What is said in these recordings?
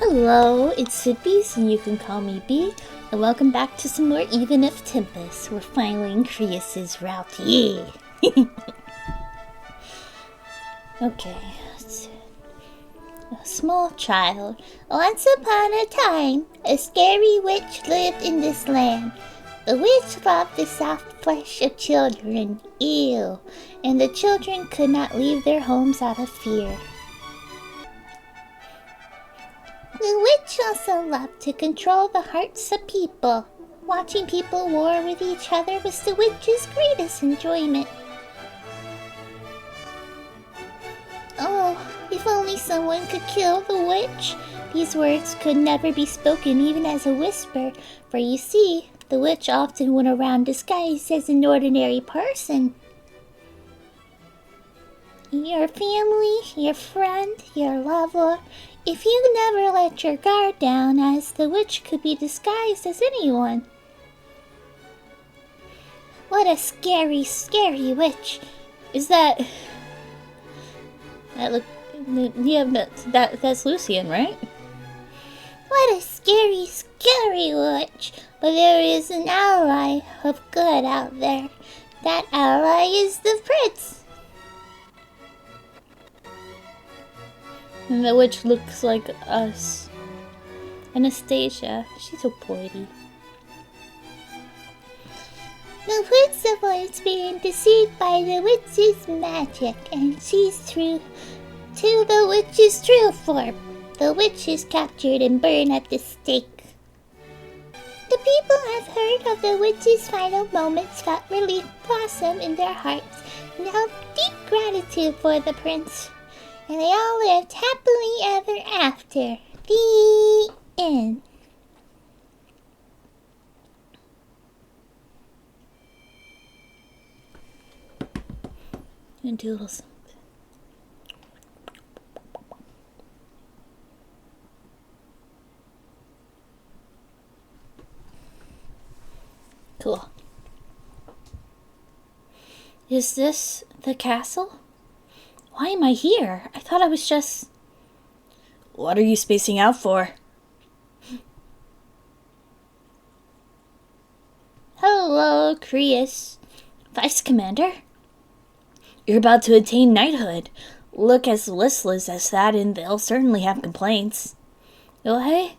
Hello, it's Sidbees, and you can call me B, and welcome back to some more Even If Tempest. We're finally in Crius's route, yay! Okay, let's see. A small child. Once upon a time, a scary witch lived in this land. The witch loved the soft flesh of children, ew, and the children could not leave their homes out of fear. The witch also loved to control the hearts of people. Watching people war with each other was the witch's greatest enjoyment. Oh, if only someone could kill the witch. These words could never be spoken even as a whisper, for you see, the witch often went around disguised as an ordinary person. Your family, your friend, your lover. If you never let your guard down, as the witch could be disguised as anyone. What a scary, scary witch. Is that... That look... Yeah, that's Lucian, right? What a scary, scary witch. But there is an ally of good out there. That ally is the prince. And the witch looks like us. Anastasia, she's so pretty. The prince avoids being deceived by the witch's magic, and sees through to the witch's true form. The witch is captured and burned at the stake. The people have heard of the witch's final moments, felt relief blossom in their hearts, and held deep gratitude for the prince. And they all lived happily ever after. The end. And do a little something. Cool. Is this the castle? Why am I here? I thought I was just... What are you spacing out for? Hello, Crius. Vice Commander? You're about to attain knighthood. Look as listless as that, and they'll certainly have complaints. Oh, hey?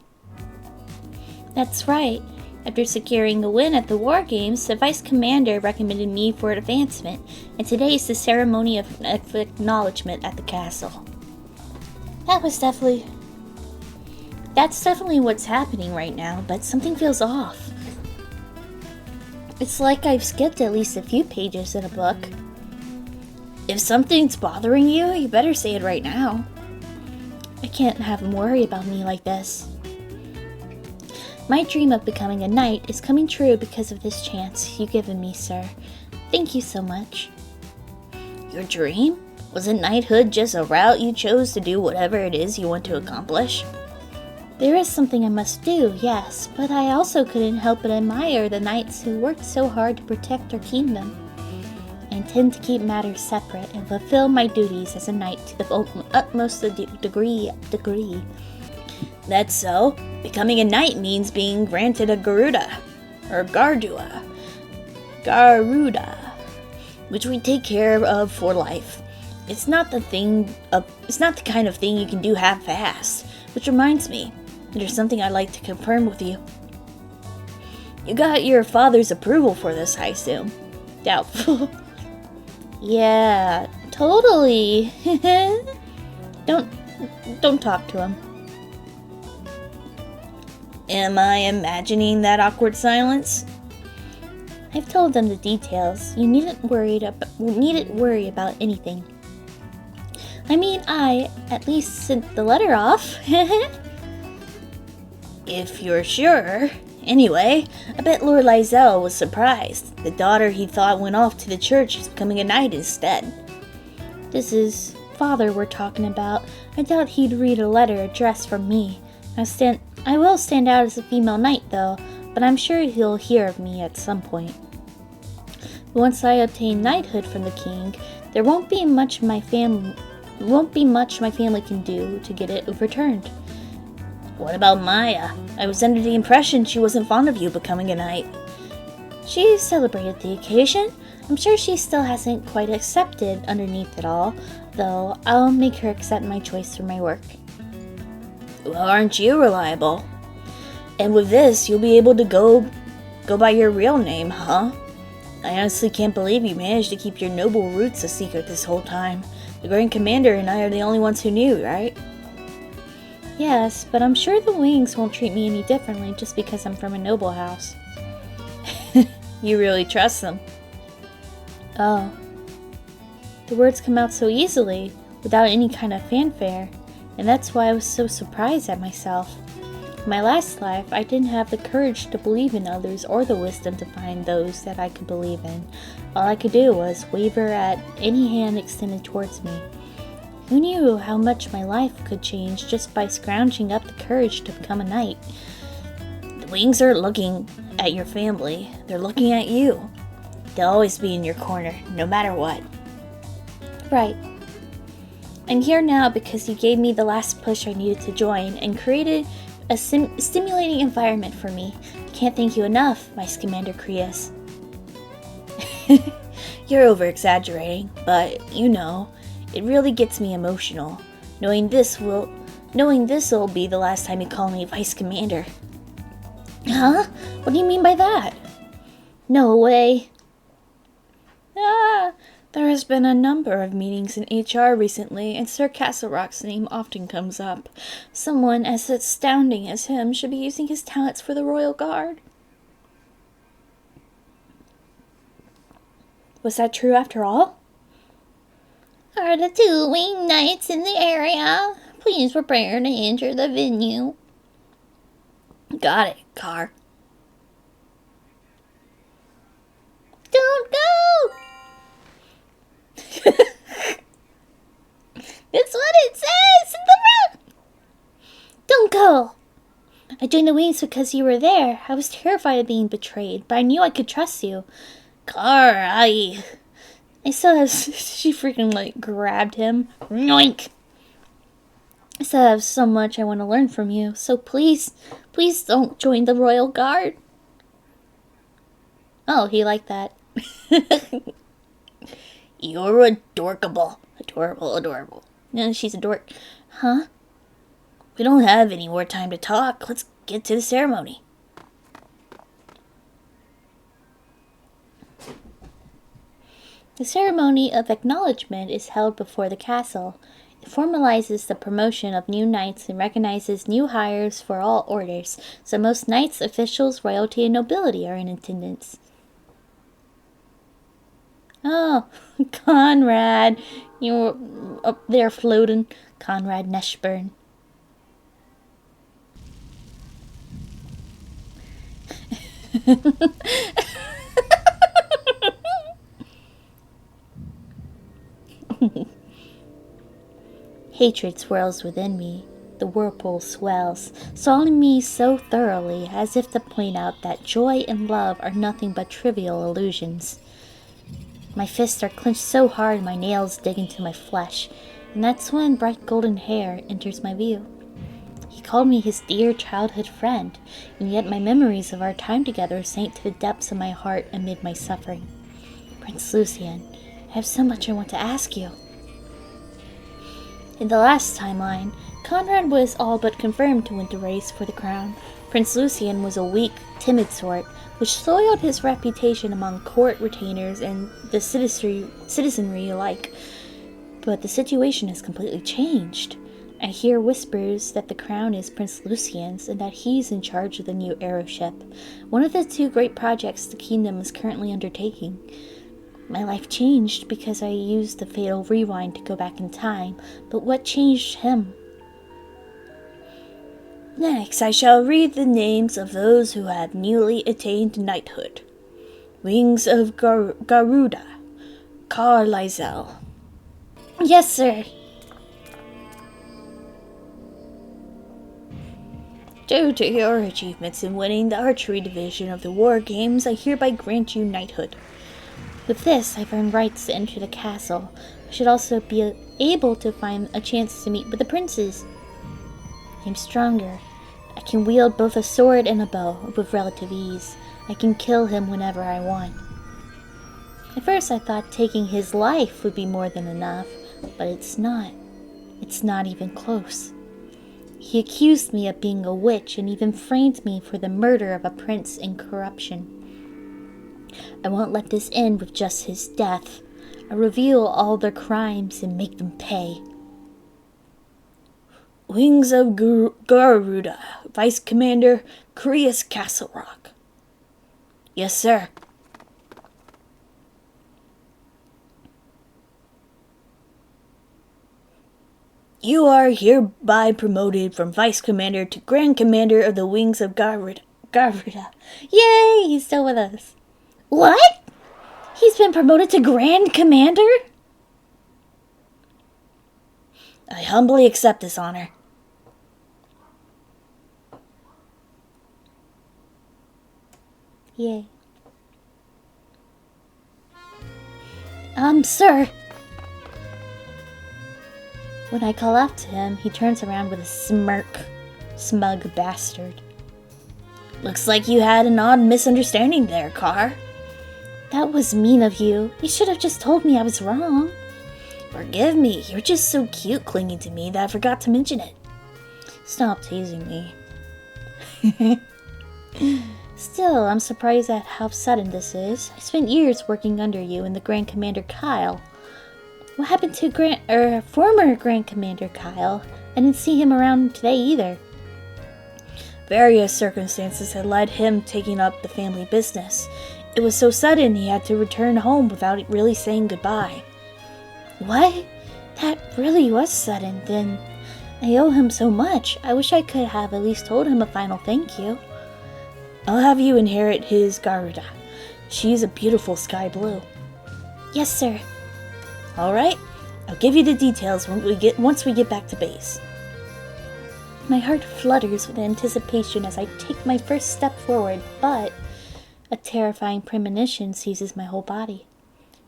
That's right. After securing a win at the War Games, the Vice Commander recommended me for advancement, and today is the ceremony of acknowledgement at the castle. That's definitely what's happening right now, but something feels off. It's like I've skipped at least a few pages in a book. If something's bothering you, you better say it right now. I can't have him worry about me like this. My dream of becoming a knight is coming true because of this chance you've given me, sir. Thank you so much. Your dream? Wasn't knighthood just a route you chose to do whatever it is you want to accomplish? There is something I must do, yes, but I also couldn't help but admire the knights who worked so hard to protect our kingdom. I intend to keep matters separate and fulfill my duties as a knight to the utmost degree. That's so. Becoming a knight means being granted a Garuda, or Garuda, which we take care of for life. It's not the kind of thing you can do half-assed. Which reminds me, there's something I'd like to confirm with you. You got your father's approval for this, I assume. Doubtful. Yeah, totally. Don't talk to him. Am I imagining that awkward silence? I've told them the details. You needn't worry about anything. I mean, I at least sent the letter off. If you're sure. Anyway, I bet Lord Lysel was surprised. The daughter he thought went off to the church is becoming a knight instead. This is father we're talking about. I doubt he'd read a letter addressed from me. I will stand out as a female knight, though, but I'm sure he'll hear of me at some point. Once I obtain knighthood from the king, there won't be much my family can do to get it overturned. What about Maya? I was under the impression she wasn't fond of you becoming a knight. She celebrated the occasion. I'm sure she still hasn't quite accepted underneath it all, though I'll make her accept my choice for my work. Well, aren't you reliable? And with this, you'll be able to go by your real name, huh? I honestly can't believe you managed to keep your noble roots a secret this whole time. The Grand Commander and I are the only ones who knew, right? Yes, but I'm sure the wings won't treat me any differently just because I'm from a noble house. You really trust them? Oh. The words come out so easily, without any kind of fanfare, and that's why I was so surprised at myself. In my last life, I didn't have the courage to believe in others or the wisdom to find those that I could believe in. All I could do was waver at any hand extended towards me. Who knew how much my life could change just by scrounging up the courage to become a knight? The wings aren't looking at your family, they're looking at you. They'll always be in your corner, no matter what. Right. I'm here now because you gave me the last push I needed to join and created a stimulating environment for me. Can't thank you enough, Vice Commander Crius. You're over-exaggerating, but, you know, it really gets me emotional, knowing this'll be the last time you call me Vice Commander. Huh? What do you mean by that? No way. There has been a number of meetings in HR recently, and Sir Castlerock's name often comes up. Someone as astounding as him should be using his talents for the Royal Guard. Was that true after all? Are the 2 winged knights in the area? Please prepare to enter the venue. Got it, Car. Don't go! That's what it says in the room! Don't go! I joined the wings because you were there. I was terrified of being betrayed, but I knew I could trust you. Car, I still have... She freaking, grabbed him. Yoink! I still have so much I want to learn from you, so please don't join the Royal Guard. Oh, he liked that. You're adorable. Adorable. No, she's a dork. Huh? We don't have any more time to talk. Let's get to the ceremony. The ceremony of acknowledgement is held before the castle. It formalizes the promotion of new knights and recognizes new hires for all orders, so most knights, officials, royalty, and nobility are in attendance. Oh, Conrad, you were up there floating. Conrad Neshburn. Hatred swirls within me. The whirlpool swells, swallowing me so thoroughly as if to point out that joy and love are nothing but trivial illusions. My fists are clenched so hard my nails dig into my flesh, and that's when bright golden hair enters my view. He called me his dear childhood friend, and yet my memories of our time together sank to the depths of my heart amid my suffering. Prince Lucian, I have so much I want to ask you. In the last timeline, Conrad was all but confirmed to win the race for the crown. Prince Lucian was a weak, timid sort, which soiled his reputation among court retainers and the citizenry alike. But the situation has completely changed. I hear whispers that the crown is Prince Lucian's and that he's in charge of the new aeroship, one of the 2 great projects the kingdom is currently undertaking. My life changed because I used the fatal rewind to go back in time, but what changed him? Next, I shall read the names of those who have newly attained knighthood. Wings of Garuda, Carlisle. Yes, sir. Due to your achievements in winning the archery division of the War Games, I hereby grant you knighthood. With this, I've earned rights to enter the castle. I should also be able to find a chance to meet with the princes. I'm stronger. I can wield both a sword and a bow with relative ease. I can kill him whenever I want. At first I thought taking his life would be more than enough, but it's not. It's not even close. He accused me of being a witch and even framed me for the murder of a prince in corruption. I won't let this end with just his death. I'll reveal all their crimes and make them pay. Wings of Garuda, Vice Commander, Crius Castle Rock. Yes, sir. You are hereby promoted from Vice Commander to Grand Commander of the Wings of Garuda. Yay! He's still with us. What? He's been promoted to Grand Commander? I humbly accept this honor. Yay. Sir. When I call out to him, he turns around with a smirk. Smug bastard. Looks like you had an odd misunderstanding there, Car. That was mean of you. You should have just told me I was wrong. Forgive me, you're just so cute clinging to me that I forgot to mention it. Stop teasing me. Still, I'm surprised at how sudden this is. I spent years working under you and the Grand Commander Kyle. What happened to former Grand Commander Kyle? I didn't see him around today either. Various circumstances had led him taking up the family business. It was so sudden he had to return home without really saying goodbye. What? That really was sudden, then. I owe him so much. I wish I could have at least told him a final thank you. I'll have you inherit his Garuda. She's a beautiful sky blue. Yes, sir. Alright, I'll give you the details once we get back to base. My heart flutters with anticipation as I take my first step forward, but a terrifying premonition seizes my whole body.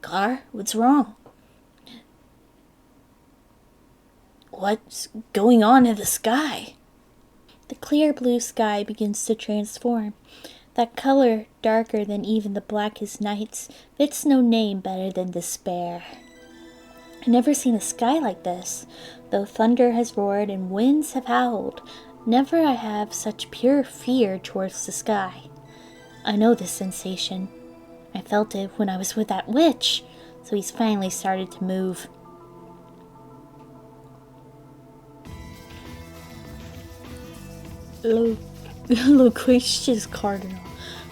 Car, what's wrong? What's going on in the sky? The clear blue sky begins to transform. That color, darker than even the blackest nights, fits no name better than despair. I've never seen a sky like this. Though thunder has roared and winds have howled, never I have such pure fear towards the sky. I know this sensation. I felt it when I was with that witch, so he's finally started to move. Loquacious Cardinal,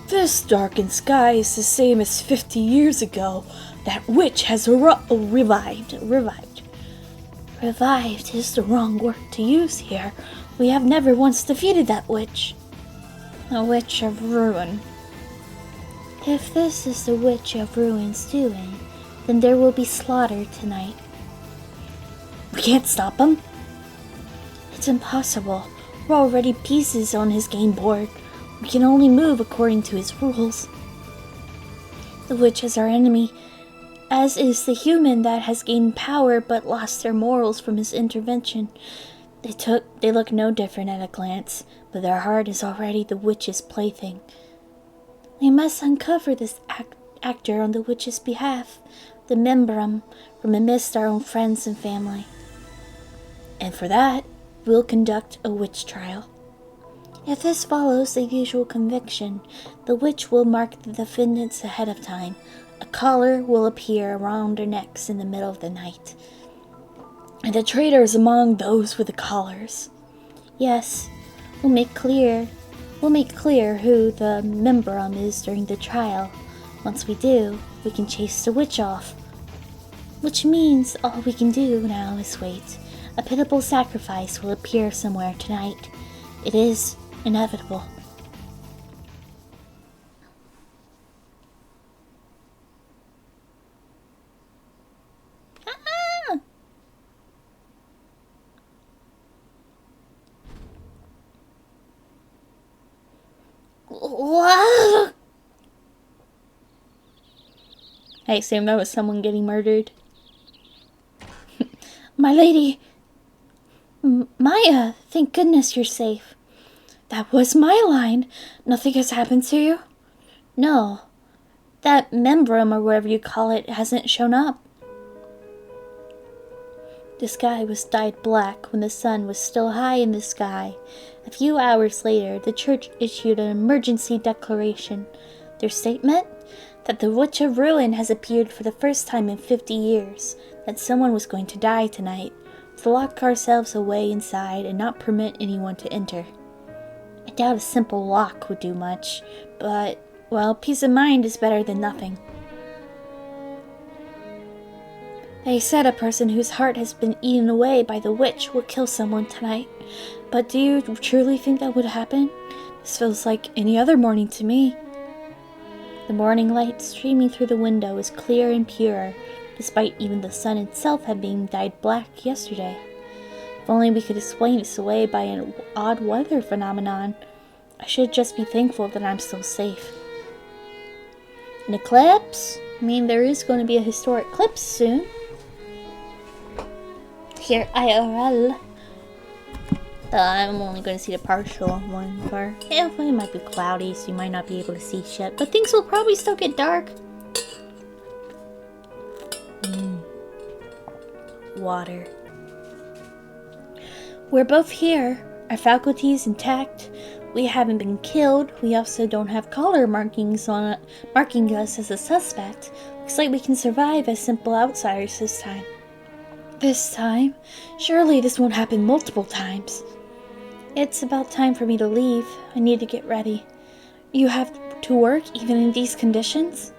this darkened sky is the same as 50 years ago. That witch has revived. Revived is the wrong word to use here. We have never once defeated that witch. A witch of ruin. If this is the Witch of Ruin's doing, then there will be slaughter tonight. We can't stop him. It's impossible. We're already pieces on his game board. We can only move according to his rules. The witch is our enemy, as is the human that has gained power but lost their morals from his intervention. They look no different at a glance, but their heart is already the witch's plaything. We must uncover this actor on the witch's behalf, the membrum, from amidst our own friends and family. And for that, we'll conduct a witch trial. If this follows the usual conviction, the witch will mark the defendants ahead of time. A collar will appear around their necks in the middle of the night. And the traitors among those with the collars. Yes, we'll make clear who the membrum is during the trial. Once we do, we can chase the witch off. Which means all we can do now is wait. A pitiable sacrifice will appear somewhere tonight. It is inevitable. What? I assume that was someone getting murdered. My lady! Maya, thank goodness you're safe. That was my line. Nothing has happened to you? No. That membrum, or whatever you call it, hasn't shown up. The sky was dyed black when the sun was still high in the sky. A few hours later, the church issued an emergency declaration. Their statement? That the Witch of Ruin has appeared for the first time in 50 years. That someone was going to die tonight. To lock ourselves away inside and not permit anyone to enter. I doubt a simple lock would do much, but, well, peace of mind is better than nothing. They said a person whose heart has been eaten away by the witch will kill someone tonight. But do you truly think that would happen? This feels like any other morning to me. The morning light streaming through the window is clear and pure, despite even the sun itself having dyed black yesterday. If only we could explain this away by an odd weather phenomenon. I should just be thankful that I'm still safe. An eclipse? I mean, there is going to be a historic eclipse soon. Here, IRL. I'm only going to see the partial one, or it might be cloudy, so you might not be able to see shit, but things will probably still get dark. Water. We're both here, our faculties intact. We haven't been killed. We also don't have collar markings on marking us as a suspect. Looks like we can survive as simple outsiders this time. This time? Surely this won't happen multiple times. It's about time for me to leave. I need to get ready. You have to work even in these conditions?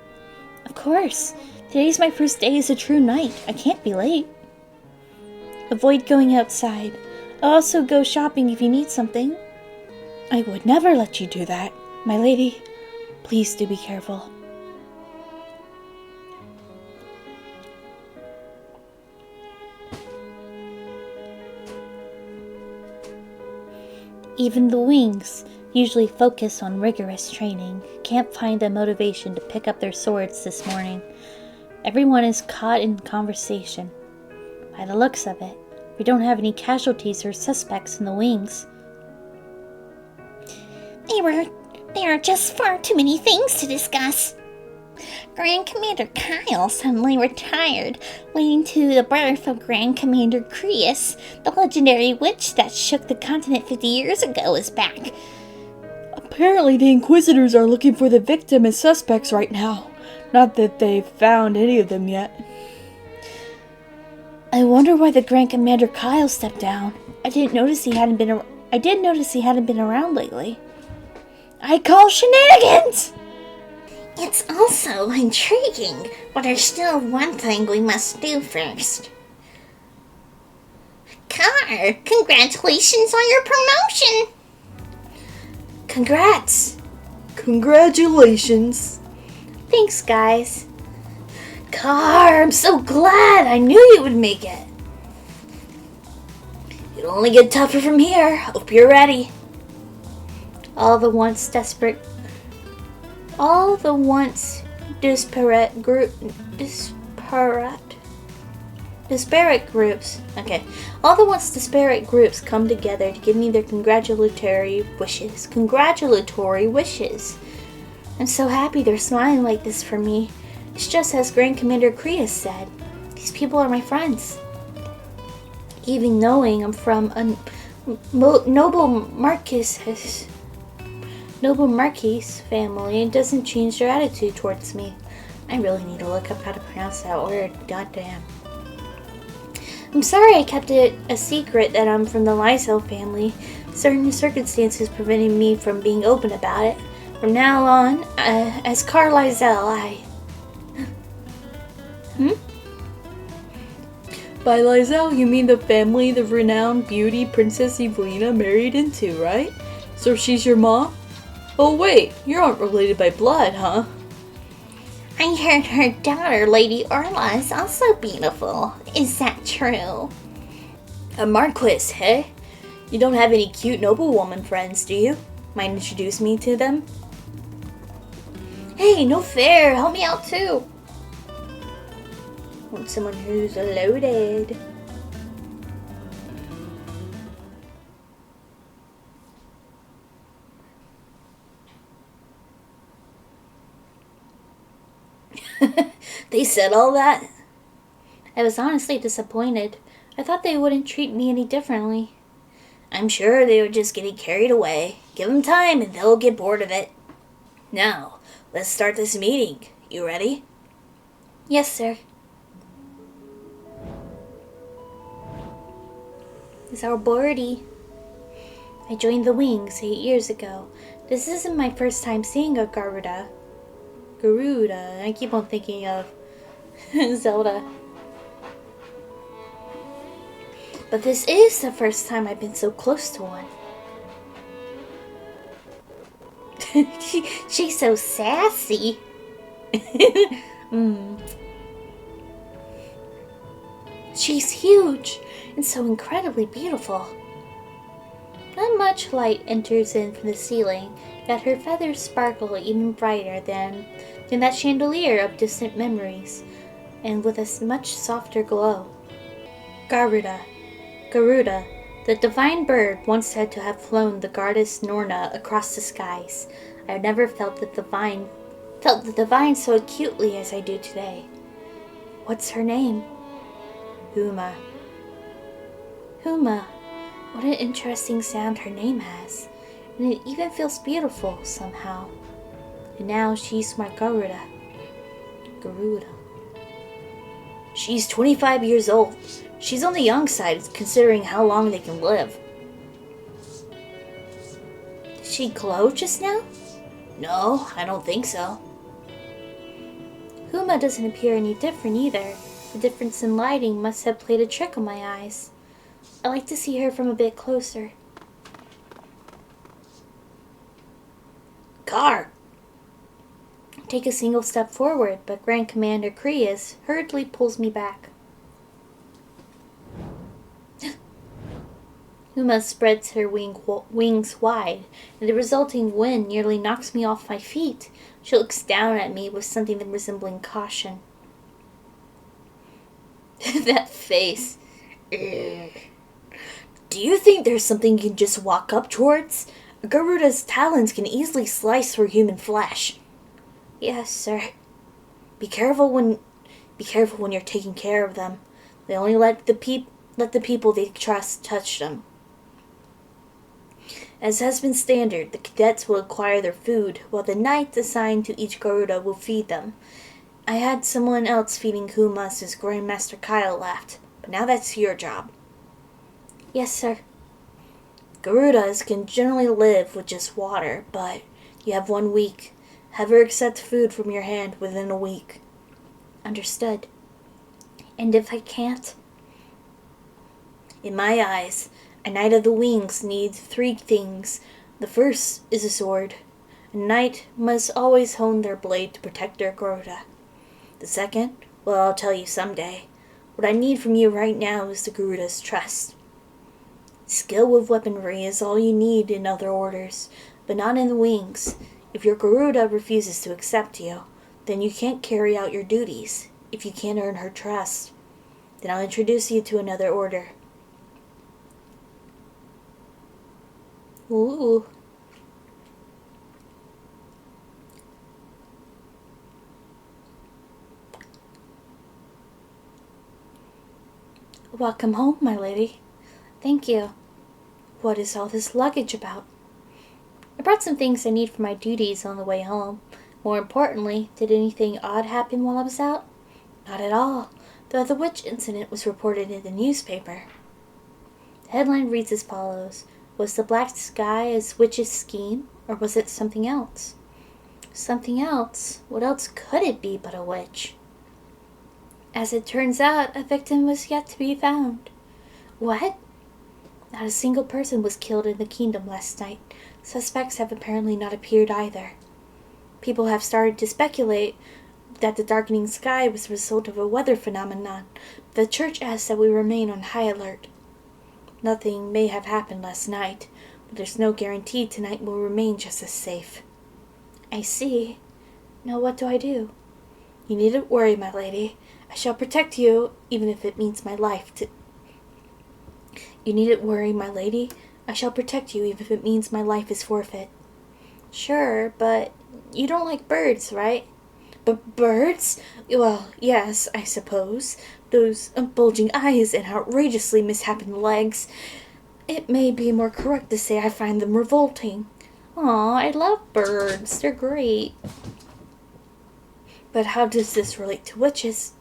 Of course. Today's my first day as a true knight. I can't be late. Avoid going outside. I'll also go shopping if you need something. I would never let you do that. My lady, please do be careful. Even the wings, usually focus on rigorous training, can't find the motivation to pick up their swords this morning. Everyone is caught in conversation. By the looks of it, we don't have any casualties or suspects in the wings. There are just far too many things to discuss. Grand Commander Kyle suddenly retired, leading to the birth of Grand Commander Crius. The legendary witch that shook the continent 50 years ago is back. Apparently the Inquisitors are looking for the victim and suspects right now. Not that they've found any of them yet. I wonder why the Grand Commander Kyle stepped down. I did notice he hadn't been around lately. I call shenanigans! It's also intriguing, but there's still one thing we must do first. Car, congratulations on your promotion! Congrats! Congratulations! Thanks, guys. Car, I'm so glad! I knew you would make it. It'll only get tougher from here. Hope you're ready. All the once disparate groups come together to give me their congratulatory wishes. I'm so happy they're smiling like this for me. It's just as Grand Commander Crius said. These people are my friends. Even knowing I'm from a noble Marquis family, it doesn't change their attitude towards me. I really need to look up how to pronounce that word. Goddamn. I'm sorry I kept it a secret that I'm from the Lysel family. Certain circumstances prevented me from being open about it. From now on, as Car Lysel, By Lysel, you mean the family the renowned beauty Princess Evelina married into, right? So she's your mom? Oh wait, you aren't related by blood, huh? I heard her daughter, Lady Orla, is also beautiful. Is that true? A Marquis, hey? You don't have any cute noblewoman friends, do you? Mind introduce me to them? Hey, no fair. Help me out too. Want someone who's loaded. They said all that? I was honestly disappointed. I thought they wouldn't treat me any differently. I'm sure they were just getting carried away. Give them time and they'll get bored of it. Now, let's start this meeting. You ready? Yes, sir. It's our birdie. I joined the Wings 8 years ago. This isn't my first time seeing a Garuda. I keep on thinking of Zelda. But this is the first time I've been so close to one. She's so sassy. She's huge and so incredibly beautiful. Not much light enters in from the ceiling, yet her feathers sparkle even brighter than that chandelier of distant memories, and with a much softer glow. Garuda, the divine bird once said to have flown the goddess Norna across the skies. I have never felt the divine so acutely as I do today. What's her name? Huma. Huma. What an interesting sound her name has. And it even feels beautiful somehow. And now she's my Garuda. She's 25 years old. She's on the young side considering how long they can live. Did she glow just now? No, I don't think so. Huma doesn't appear any different either. The difference in lighting must have played a trick on my eyes. I like to see her from a bit closer. Car! Take a single step forward, but Grand Commander Crius hurriedly pulls me back. Huma spreads her wings wide, and the resulting wind nearly knocks me off my feet. She looks down at me with something resembling caution. That face. Ugh. Do you think there's something you can just walk up towards? A Garuda's talons can easily slice through human flesh. Yes, sir. Be careful when you're taking care of them. They only let the people they trust touch them. As has been standard, the cadets will acquire their food, while the knights assigned to each Garuda will feed them. I had someone else feeding Huma since Grandmaster Kyle left, but now that's your job. Yes, sir. Garudas can generally live with just water, but you have 1 week. Have her accept food from your hand within a week. Understood. And if I can't? In my eyes, a Knight of the Wings needs 3 things. The first is a sword. A knight must always hone their blade to protect their Garuda. The second, well, I'll tell you someday. What I need from you right now is the Garuda's trust. Skill with weaponry is all you need in other orders, but not in the Wings. If your Garuda refuses to accept you, then you can't carry out your duties. If you can't earn her trust, then I'll introduce you to another order. Ooh. Welcome home, my lady. Thank you. What is all this luggage about? I brought some things I need for my duties on the way home. More importantly, did anything odd happen while I was out? Not at all, though the witch incident was reported in the newspaper. The headline reads as follows: Was the black sky a witch's scheme, or was it something else? Something else? What else could it be but a witch? As it turns out, a victim was yet to be found. What? Not a single person was killed in the kingdom last night. Suspects have apparently not appeared either. People have started to speculate that the darkening sky was the result of a weather phenomenon. The church asks that we remain on high alert. Nothing may have happened last night, but there's no guarantee tonight will remain just as safe. I see. Now what do I do? You needn't worry, my lady. I shall protect you, even if it means my life to... You needn't worry, my lady. I shall protect you, even if it means my life is forfeit. Sure, but you don't like birds, right? But birds? Well, yes, I suppose. Those bulging eyes and outrageously misshapen legs. It may be more correct to say I find them revolting. Aw, I love birds. They're great. But how does this relate to witches?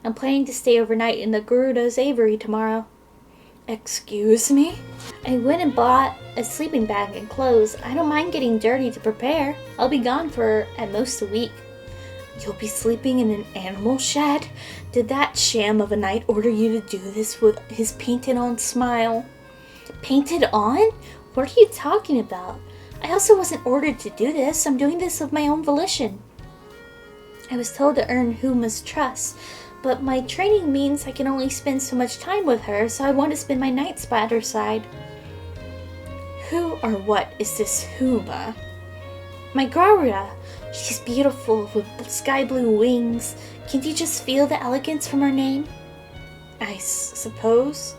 I'm planning to stay overnight in the Garuda's aviary tomorrow. Excuse me? I went and bought a sleeping bag and clothes. I don't mind getting dirty to prepare. I'll be gone for at most a week. You'll be sleeping in an animal shed? Did that sham of a knight order you to do this with his painted-on smile? Painted on? What are you talking about? I also wasn't ordered to do this. I'm doing this of my own volition. I was told to earn Huma's trust, but my training means I can only spend so much time with her, so I want to spend my nights by her side. Who or what is this Huma? My Garuda. She's beautiful with sky blue wings. Can't you just feel the elegance from her name? I suppose.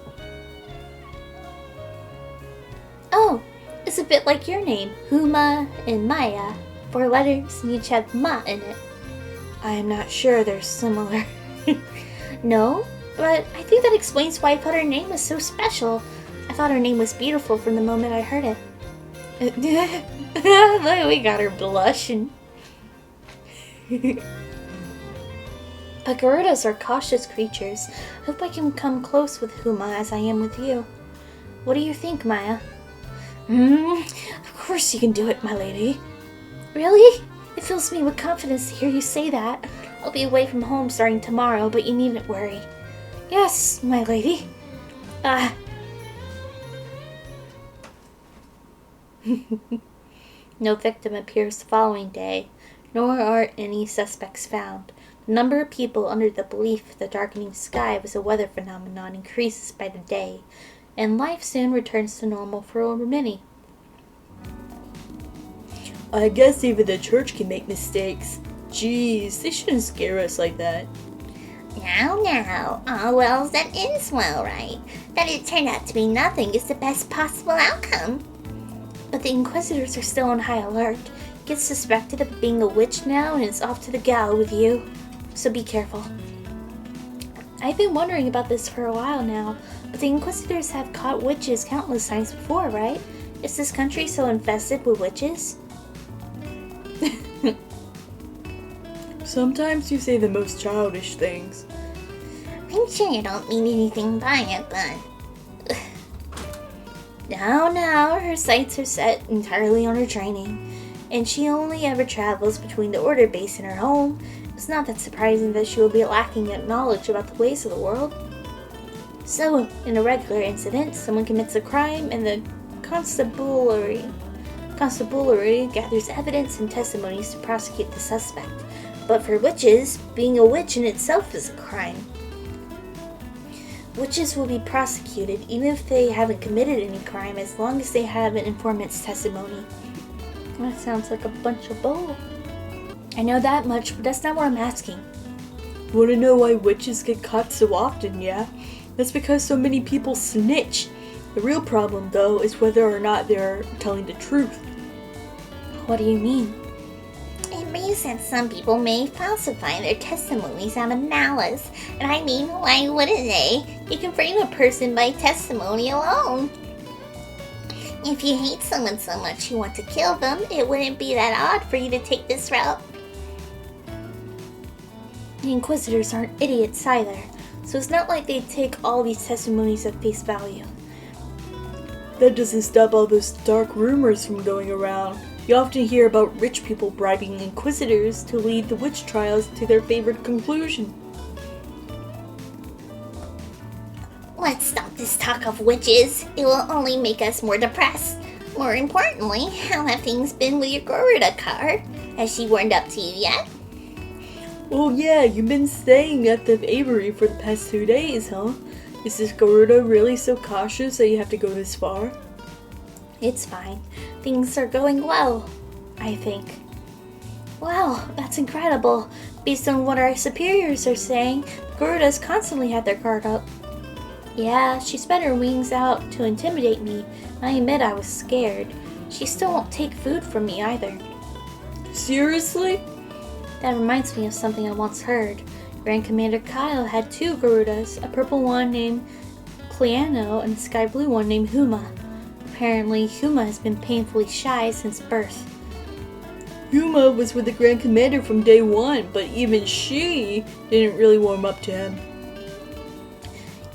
Oh, it's a bit like your name, Huma and Maya. 4 letters and each have Ma in it. I am not sure they're similar. No, but I think that explains why I thought her name was so special. I thought her name was beautiful from the moment I heard it. We got her blushing. But Garudas are cautious creatures. Hope I can come close with Huma as I am with you. What do you think, Maya? Of course you can do it, my lady. Really? It fills me with confidence to hear you say that. I'll be away from home starting tomorrow, but you needn't worry. Yes, my lady. No victim appears the following day, nor are any suspects found. The number of people under the belief the darkening sky was a weather phenomenon increases by the day, and life soon returns to normal for many. I guess even the church can make mistakes. Jeez, they shouldn't scare us like that. Now, all wells that ends well, right? That it turned out to be nothing is the best possible outcome. But the Inquisitors are still on high alert. Gets suspected of being a witch now and is off to the gal with you. So be careful. I've been wondering about this for a while now, but the Inquisitors have caught witches countless times before, right? Is this country so infested with witches? Sometimes you say the most childish things. I'm sure you don't mean anything by it, but... No, her sights are set entirely on her training, and she only ever travels between the order base and her home. It's not that surprising that she will be lacking in knowledge about the ways of the world. So, in a regular incident, someone commits a crime and the constabulary gathers evidence and testimonies to prosecute the suspect. But for witches, being a witch in itself is a crime. Witches will be prosecuted even if they haven't committed any crime as long as they have an informant's testimony. That sounds like a bunch of bull. I know that much, but that's not what I'm asking. Wanna know why witches get caught so often, yeah? That's because so many people snitch. The real problem, though, is whether or not they're telling the truth. What do you mean? It means that some people may falsify their testimonies out of malice. And I mean, why wouldn't they? You can frame a person by testimony alone. If you hate someone so much you want to kill them, it wouldn't be that odd for you to take this route. The Inquisitors aren't idiots either, so it's not like they take all these testimonies at face value. That doesn't stop all those dark rumors from going around. You often hear about rich people bribing inquisitors to lead the witch trials to their favorite conclusion. Let's stop this talk of witches. It will only make us more depressed. More importantly, how have things been with your Garuda car? Has she warmed up to you yet? Oh yeah, you've been staying at the aviary for the past 2 days, huh? Is this Garuda really so cautious that you have to go this far? It's fine. Things are going well, I think. Wow, that's incredible. Based on what our superiors are saying, Garudas constantly had their guard up. Yeah, she spread her wings out to intimidate me. I admit I was scared. She still won't take food from me either. Seriously? That reminds me of something I once heard. Grand Commander Kyle had 2 Garudas, a purple one named Cleano and a sky blue one named Huma. Apparently, Huma has been painfully shy since birth. Huma was with the Grand Commander from day one, but even she didn't really warm up to him.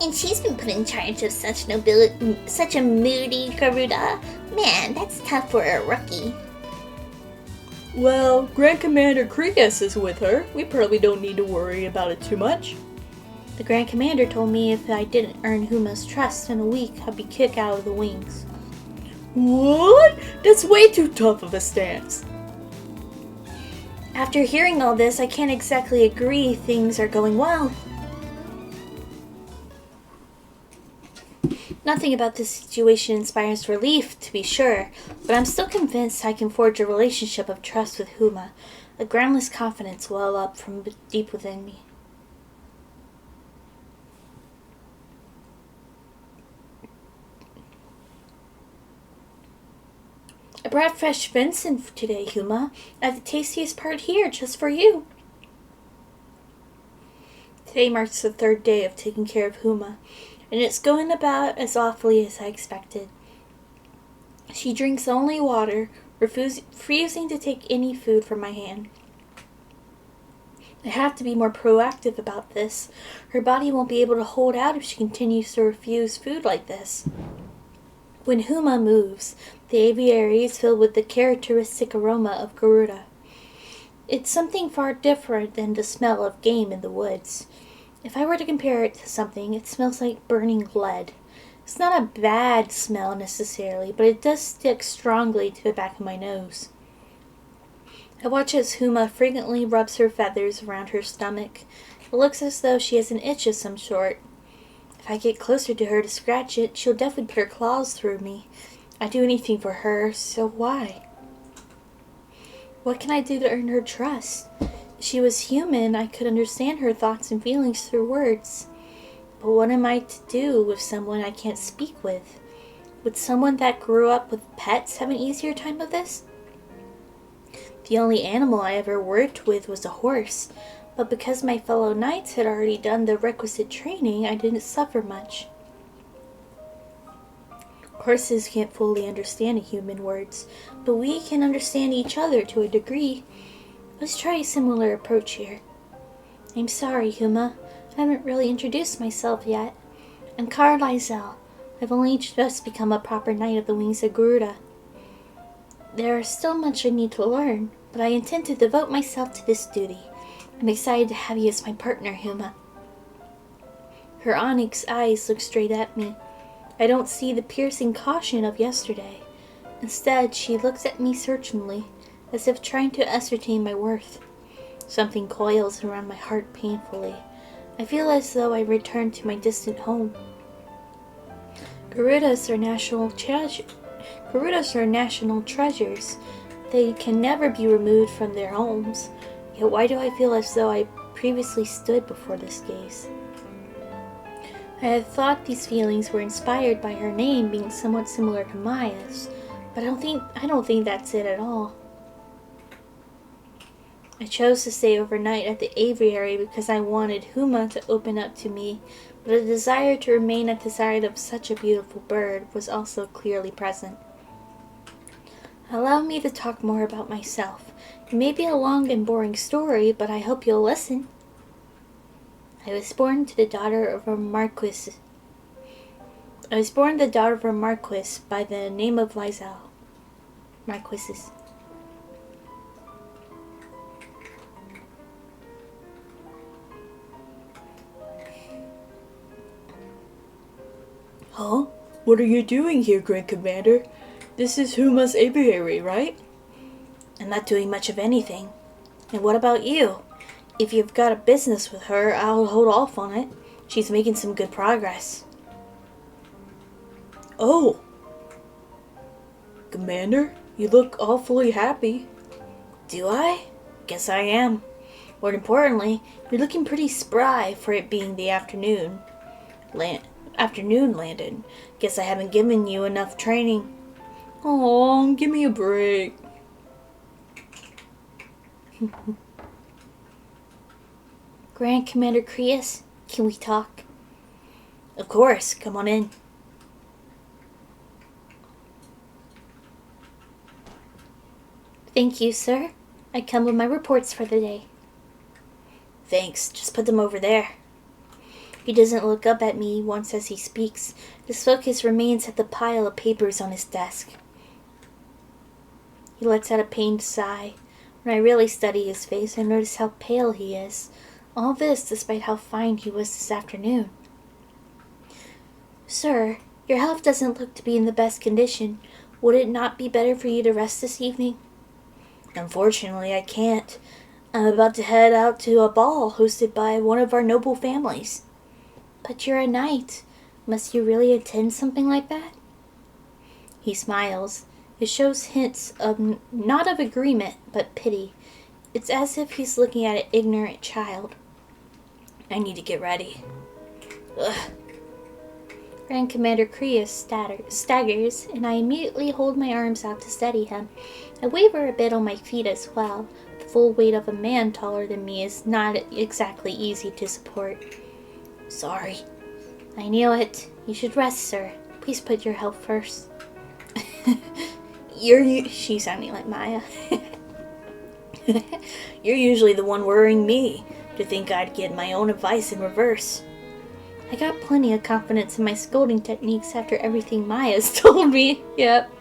And she's been put in charge of such a moody Garuda. Man, that's tough for a rookie. Well, Grand Commander Crius is with her. We probably don't need to worry about it too much. The Grand Commander told me if I didn't earn Huma's trust in a week, I'd be kicked out of the wings. What? That's way too tough of a stance. After hearing all this, I can't exactly agree things are going well. Nothing about this situation inspires relief, to be sure, but I'm still convinced I can forge a relationship of trust with Huma. A groundless confidence well up from deep within me. I brought fresh venison today, Huma. I have the tastiest part here, just for you. Today marks the 3rd day of taking care of Huma, and it's going about as awfully as I expected. She drinks only water, refusing to take any food from my hand. I have to be more proactive about this. Her body won't be able to hold out if she continues to refuse food like this. When Huma moves, the aviary is filled with the characteristic aroma of Garuda. It's something far different than the smell of game in the woods. If I were to compare it to something, it smells like burning lead. It's not a bad smell necessarily, but it does stick strongly to the back of my nose. I watch as Huma frequently rubs her feathers around her stomach. It looks as though she has an itch of some sort. If I get closer to her to scratch it, she'll definitely put her claws through me. I'd do anything for her, so why? What can I do to earn her trust? If she was human, I could understand her thoughts and feelings through words. But what am I to do with someone I can't speak with? Would someone that grew up with pets have an easier time of this? The only animal I ever worked with was a horse, but because my fellow knights had already done the requisite training, I didn't suffer much. Horses can't fully understand human words, but we can understand each other to a degree. Let's try a similar approach here. I'm sorry, Huma. I haven't really introduced myself yet. I'm Carl Lizelle. I've only just become a proper knight of the Wings of Garuda. There is still much I need to learn, but I intend to devote myself to this duty. I'm excited to have you as my partner, Huma. Her onyx eyes look straight at me. I don't see the piercing caution of yesterday. Instead, she looks at me searchingly, as if trying to ascertain my worth. Something coils around my heart painfully. I feel as though I returned to my distant home. Garudas are national treasures. They can never be removed from their homes. Yet why do I feel as though I previously stood before this gaze? I had thought these feelings were inspired by her name being somewhat similar to Maya's, but I don't think that's it at all. I chose to stay overnight at the aviary because I wanted Huma to open up to me, but a desire to remain at the side of such a beautiful bird was also clearly present. Allow me to talk more about myself. It may be a long and boring story, but I hope you'll listen. I was born the daughter of a marquis by the name of Lizelle. Marquises. Huh? What are you doing here, Grand Commander? This is Huma's aviary, right? I'm not doing much of anything. And what about you? If you've got a business with her, I'll hold off on it. She's making some good progress. Oh! Commander, you look awfully happy. Do I? Guess I am. More importantly, you're looking pretty spry for it being the afternoon. Afternoon landed. Guess I haven't given you enough training. Oh, give me a break. Grand Commander Crius, can we talk? Of course, come on in. Thank you, sir. I come with my reports for the day. Thanks, just put them over there. He doesn't look up at me once as he speaks. His focus remains at the pile of papers on his desk. He lets out a pained sigh. When I really study his face, I notice how pale he is. All this despite how fine he was this afternoon. Sir, your health doesn't look to be in the best condition. Would it not be better for you to rest this evening? Unfortunately, I can't. I'm about to head out to a ball hosted by one of our noble families. But you're a knight. Must you really attend something like that? He smiles. It shows hints of not of agreement, but pity. It's as if he's looking at an ignorant child. I need to get ready. Ugh. Grand Commander Crius staggers, and I immediately hold my arms out to steady him. I waver a bit on my feet as well. The full weight of a man taller than me is not exactly easy to support. Sorry. I knew it. You should rest, sir. Please put your health first. She's sounding like Maya. You're usually the one worrying me. To think I'd get my own advice in reverse. I got plenty of confidence in my scolding techniques after everything Maya's told me. Yep.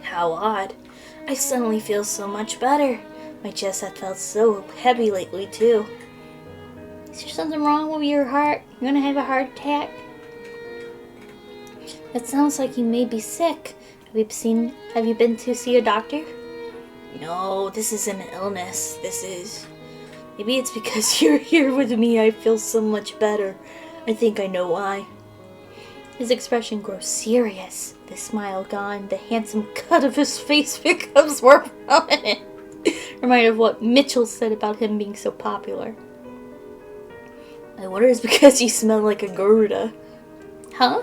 How odd. I suddenly feel so much better. My chest had felt so heavy lately, too. Is there something wrong with your heart? You're gonna have a heart attack? It sounds like you may be sick. Have you been to see a doctor? No, this isn't an illness. Maybe it's because you're here with me I feel so much better. I think I know why. His expression grows serious. The smile gone, the handsome cut of his face becomes more prominent. Reminded of what Mitchell said about him being so popular. I wonder it's because you smell like a Garuda. Huh?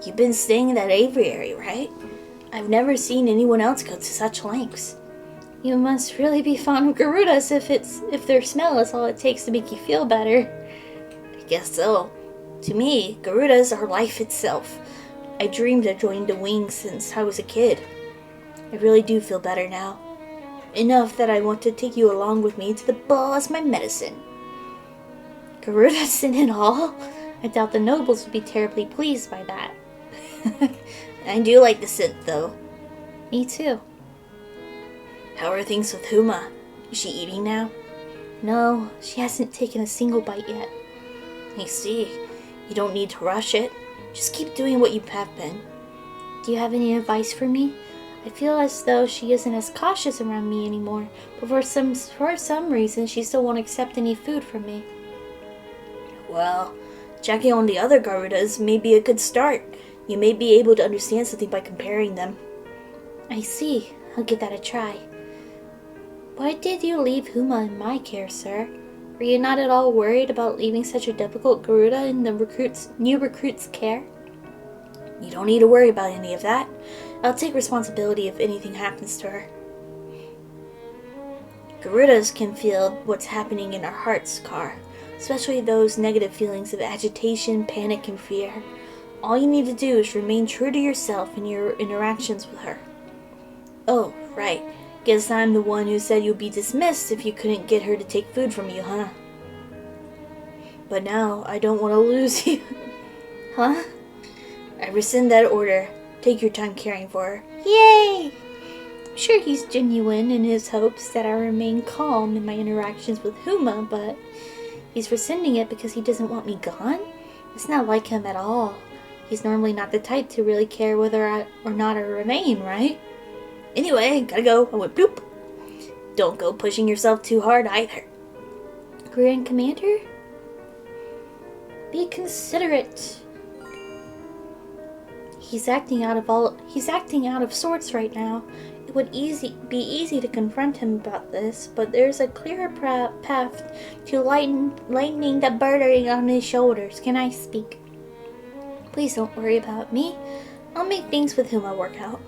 You've been staying in that aviary, right? I've never seen anyone else go to such lengths. You must really be fond of Garudas if their smell is all it takes to make you feel better. I guess so. To me, Garudas are life itself. I dreamed of joining the wings since I was a kid. I really do feel better now. Enough that I want to take you along with me to the ball as my medicine. Garudas in it all? I doubt the nobles would be terribly pleased by that. I do like the scent, though. Me too. How are things with Huma? Is she eating now? No, she hasn't taken a single bite yet. I see. You don't need to rush it. Just keep doing what you have been. Do you have any advice for me? I feel as though she isn't as cautious around me anymore, but for some reason she still won't accept any food from me. Well, checking on the other Garudas may be a good start. You may be able to understand something by comparing them. I see. I'll give that a try. Why did you leave Huma in my care, sir? Were you not at all worried about leaving such a difficult Garuda in the new recruit's care? You don't need to worry about any of that. I'll take responsibility if anything happens to her. Garudas can feel what's happening in our hearts, Car, especially those negative feelings of agitation, panic, and fear. All you need to do is remain true to yourself in your interactions with her. Oh, right. Guess I'm the one who said you'd be dismissed if you couldn't get her to take food from you, huh? But now, I don't want to lose you. Huh? I rescind that order. Take your time caring for her. Yay! I'm sure he's genuine in his hopes that I remain calm in my interactions with Huma, but he's rescinding it because he doesn't want me gone? It's not like him at all. He's normally not the type to really care whether or not I remain, right? Anyway, gotta go. I went bloop. Don't go pushing yourself too hard either. Grand Commander? Be considerate. He's acting out of sorts right now. It would be easy to confront him about this, but there's a clearer path to lightening the burden on his shoulders. Can I speak? Please don't worry about me. I'll make things with whom I work out.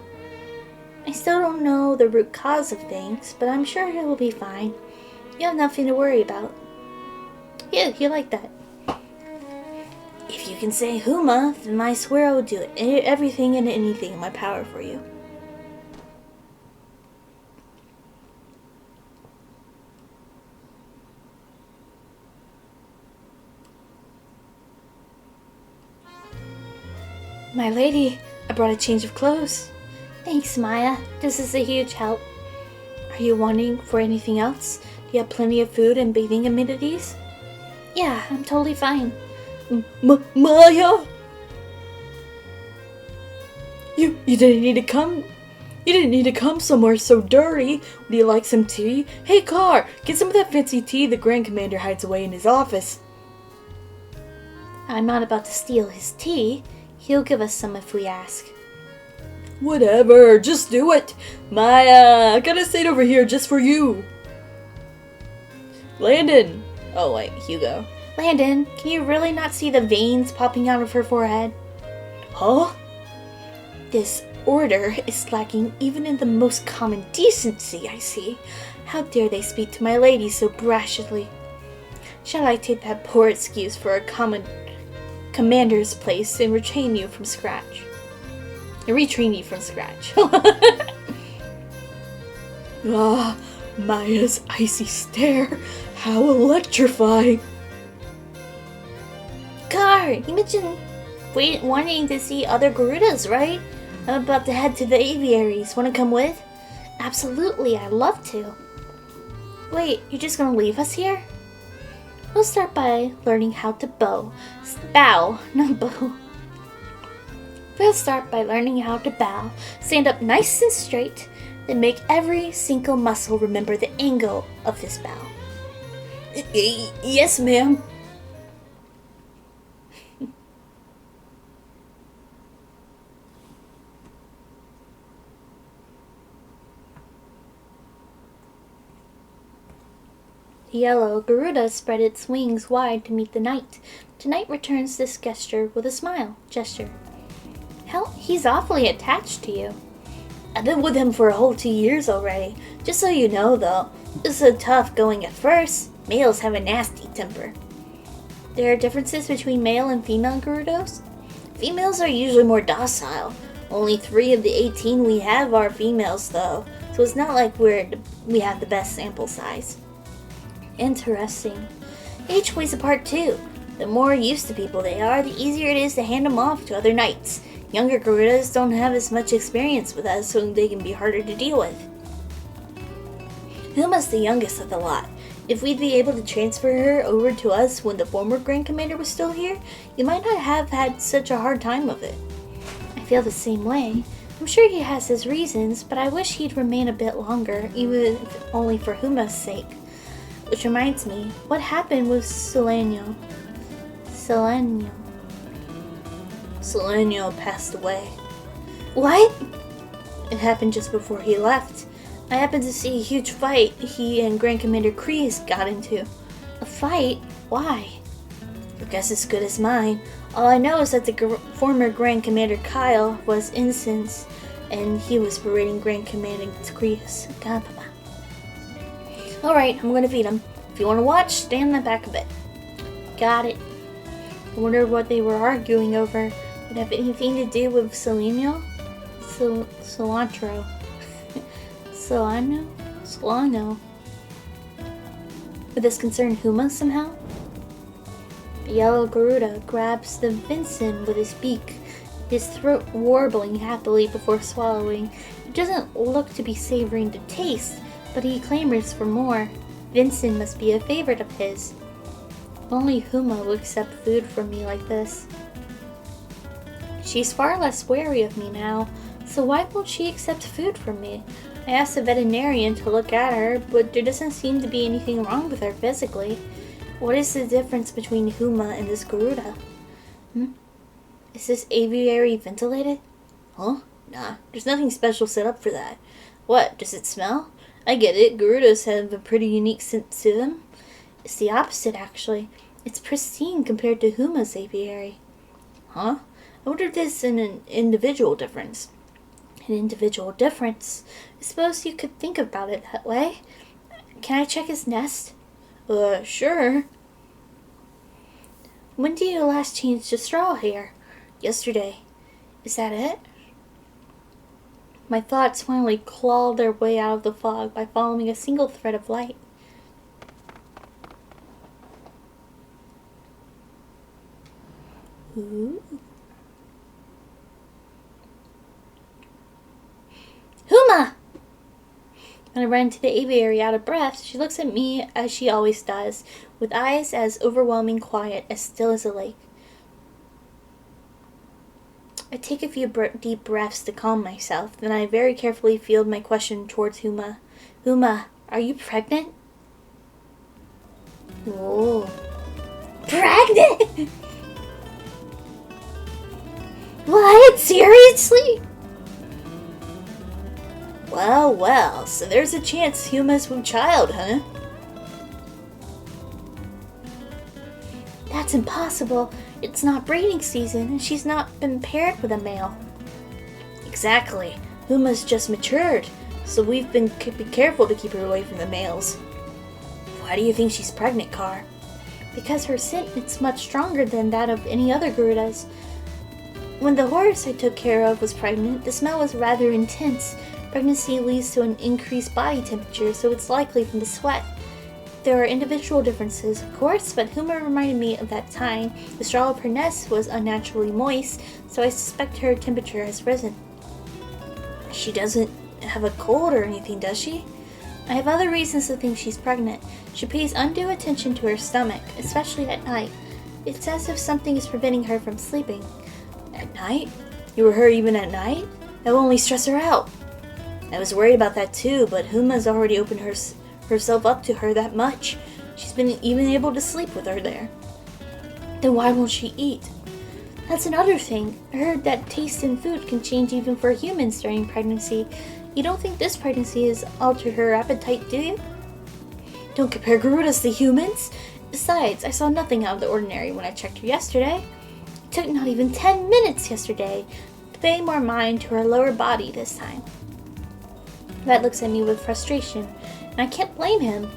I still don't know the root cause of things, but I'm sure he will be fine. You have nothing to worry about. Yeah, you like that. If you can say Huma, then I swear I will do everything and anything in my power for you. My lady, I brought a change of clothes. Thanks, Maya. This is a huge help. Are you wanting for anything else? Do you have plenty of food and bathing amenities? Yeah, I'm totally fine. Maya? You didn't need to come. You didn't need to come somewhere so dirty. Would you like some tea? Hey, Car, get some of that fancy tea the Grand Commander hides away in his office. I'm not about to steal his tea. He'll give us some if we ask. Whatever, just do it. Maya, I got a seat over here just for you. Landon. Oh wait, Hugo. Landon, can you really not see the veins popping out of her forehead? Huh? This order is lacking even in the most common decency, I see. How dare they speak to my lady so brashly? Shall I take that poor excuse for a common commander's place and retrain you from scratch? Ah, Maya's icy stare. How electrifying. Car, you mentioned wanting to see other Garudas, right? I'm about to head to the aviaries. Want to come with? Absolutely, I'd love to. Wait, you're just gonna leave us here? We'll start by learning how to bow. Bow, not bow. We'll start by learning how to bow. Stand up nice and straight, then make every single muscle remember the angle of this bow. Yes, ma'am. The yellow Garuda spread its wings wide to meet the knight. The knight returns this gesture with a gesture. Hell, he's awfully attached to you. I've been with him for a whole 2 years already. Just so you know, though, it's so tough going at first. Males have a nasty temper. There are differences between male and female Garudos. Females are usually more docile. Only 3 of the 18 we have are females, though, so it's not like we have the best sample size. Interesting. Age plays a part too. The more used to people they are, the easier it is to hand them off to other knights. Younger Garudas don't have as much experience with us, so they can be harder to deal with. Huma's the youngest of the lot. If we'd be able to transfer her over to us when the former Grand Commander was still here, you might not have had such a hard time of it. I feel the same way. I'm sure he has his reasons, but I wish he'd remain a bit longer, even if only for Huma's sake. Which reminds me, what happened with Selenio? Selenio passed away. What? It happened just before he left. I happened to see a huge fight he and Grand Commander Crius got into. A fight? Why? Your guess is as good as mine. All I know is that the former Grand Commander Kyle was incensed, and he was berating Grand Commander Crius. Alright, I'm gonna feed him. If you want to watch, stay in the back of it. Got it. I wonder what they were arguing over. Would it have anything to do with Seleno? Cilantro. Solano. Would this concern Huma somehow? The yellow Garuda grabs the venison with his beak, his throat warbling happily before swallowing. It doesn't look to be savoring to taste, but he clamors for more. Venison must be a favorite of his. Only Huma will accept food from me like this. She's far less wary of me now, so why won't she accept food from me? I asked the veterinarian to look at her, but there doesn't seem to be anything wrong with her physically. What is the difference between Huma and this Garuda? Is this aviary ventilated? Huh? Nah, there's nothing special set up for that. What, does it smell? I get it, Garudas have a pretty unique scent to them. It's the opposite, actually. It's pristine compared to Huma's aviary. Huh? I wonder if there's an individual difference. An individual difference? I suppose you could think about it that way. Can I check his nest? Sure. When did you last change the straw here? Yesterday. Is that it? My thoughts finally clawed their way out of the fog by following a single thread of light. Ooh. Huma! When I ran into the aviary out of breath, she looks at me as she always does, with eyes as overwhelming quiet, as still as a lake. I take a few deep breaths to calm myself, then I very carefully field my question towards Huma. Huma, are you pregnant? Whoa. Pregnant? What? Seriously? Well, so there's a chance Huma's with child, huh? That's impossible. It's not breeding season, and she's not been paired with a male. Exactly. Huma's just matured, so we've been be careful to keep her away from the males. Why do you think she's pregnant, Car? Because her scent is much stronger than that of any other Garudas. When the horse I took care of was pregnant, the smell was rather intense. Pregnancy leads to an increased body temperature, so it's likely from the sweat. There are individual differences, of course, but Huma reminded me of that time. The straw of her nest was unnaturally moist, so I suspect her temperature has risen. She doesn't have a cold or anything, does she? I have other reasons to think she's pregnant. She pays undue attention to her stomach, especially at night. It's as if something is preventing her from sleeping. At night? You were her even at night? That will only stress her out. I was worried about that too, but Huma's already opened herself up to her that much. She's been even able to sleep with her there. Then why won't she eat? That's another thing. I heard that taste in food can change even for humans during pregnancy. You don't think this pregnancy has altered her appetite, do you? Don't compare Garudas to humans. Besides, I saw nothing out of the ordinary when I checked her yesterday. It took not even 10 minutes yesterday to pay more mind to her lower body this time. Vet looks at me with frustration, and I can't blame him.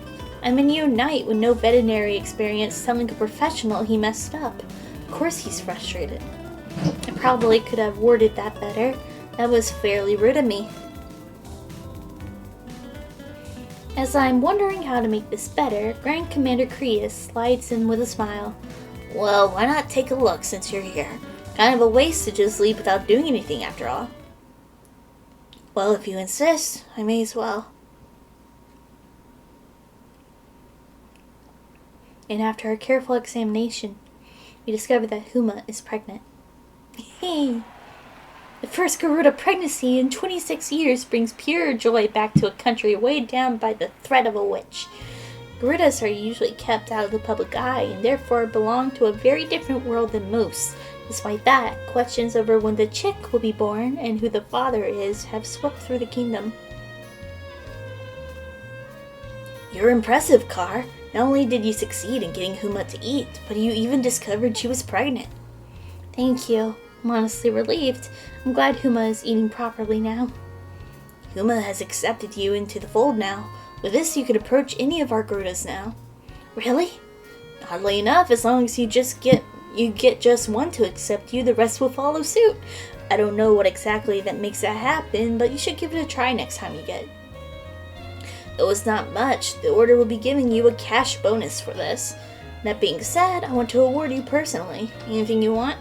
I'm a new knight with no veterinary experience telling a professional he messed up. Of course he's frustrated. I probably could have worded that better. That was fairly rude of me. As I'm wondering how to make this better, Grand Commander Crius slides in with a smile. Well, why not take a look since you're here? Kind of a waste to just leave without doing anything after all. Well, if you insist, I may as well. And after a careful examination, we discover that Huma is pregnant. Hey! The first Garuda pregnancy in 26 years brings pure joy back to a country weighed down by the threat of a witch. Garudas are usually kept out of the public eye and therefore belong to a very different world than most. Despite that, questions over when the chick will be born and who the father is have swept through the kingdom. You're impressive, Car. Not only did you succeed in getting Huma to eat, but you even discovered she was pregnant. Thank you. I'm honestly relieved. I'm glad Huma is eating properly now. Huma has accepted you into the fold now. With this, you could approach any of our Garudas now. Really? Oddly enough, as long as you get just one to accept you, the rest will follow suit. I don't know what exactly that makes that happen, but you should give it a try next time you get. Though it's not much, the order will be giving you a cash bonus for this. That being said, I want to award you personally. Anything you want?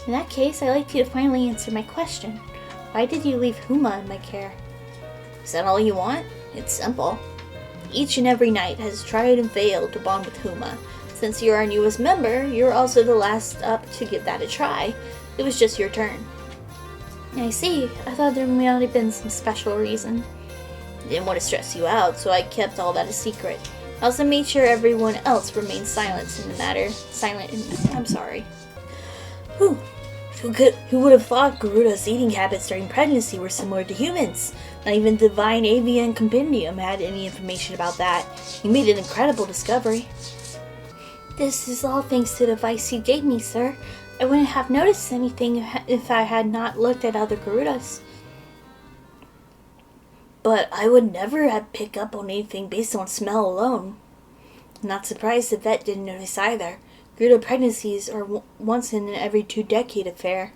In that case, I'd like you to finally answer my question. Why did you leave Huma in my care? Is that all you want? It's simple. Each and every knight has tried and failed to bond with Huma. Since you're our newest member, you're also the last up to give that a try. It was just your turn. I see. I thought there might have been some special reason. Didn't want to stress you out, so I kept all that a secret. I also made sure everyone else remained silent in the matter. I'm sorry. Whew. Who would have thought Garuda's eating habits during pregnancy were similar to humans? Not even the Divine Avian Compendium had any information about that. You made an incredible discovery. This is all thanks to the advice you gave me, sir. I wouldn't have noticed anything if I had not looked at other Garudas. but I would never have picked up on anything based on smell alone. I'm not surprised the vet didn't notice either. Garuda pregnancies are once in an every 2-decade affair.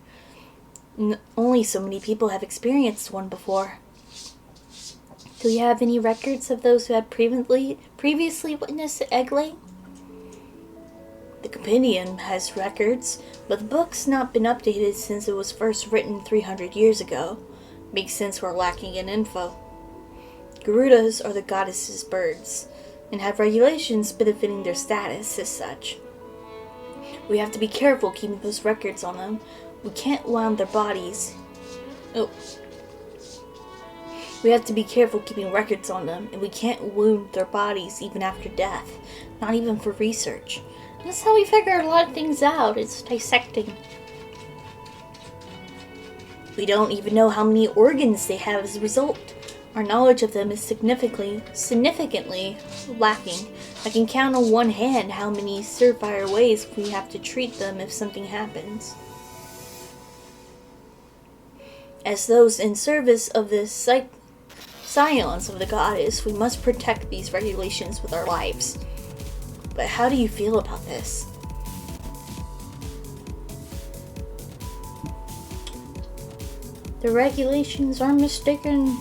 Only so many people have experienced one before. Do you have any records of those who had previously witnessed egg laying? The compendium has records, but the book's not been updated since it was first written 300 years ago. Makes sense we're lacking in info. Garudas are the goddess's birds, and have regulations benefiting their status as such. We have to be careful keeping those records on them. We can't wound their bodies. We have to be careful keeping records on them, and we can't wound their bodies even after death, not even for research. That's how we figure a lot of things out. It's dissecting. We don't even know how many organs they have as a result. Our knowledge of them is significantly lacking. I can count on one hand how many surefire ways we have to treat them if something happens. As those in service of the scions of the goddess, we must protect these regulations with our lives. But how do you feel about this? The regulations are mistaken.